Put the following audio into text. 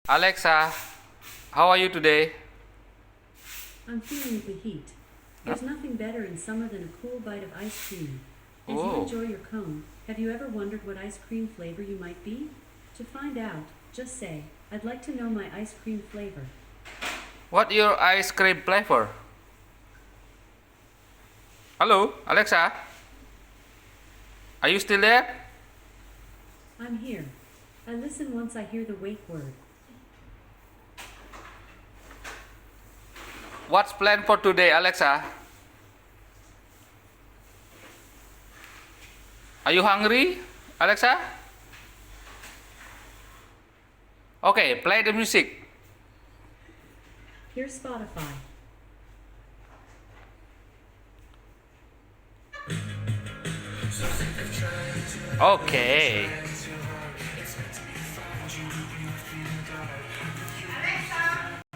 Alexa, how are you today? I'm feeling the heat. There's nothing better in summer than a cool bite of ice cream. As you Oh. enjoy your cone, have you ever wondered what ice cream flavor you might be? To find out, just say, "I'd like to know my ice cream flavor." What your ice cream flavor? Hello, Alexa. Are you still there? I'm here. I listen once I hear the wake word. What's planned for today, Alexa? Are you hungry, Alexa? Okay, play the music. Here's Spotify. Okay.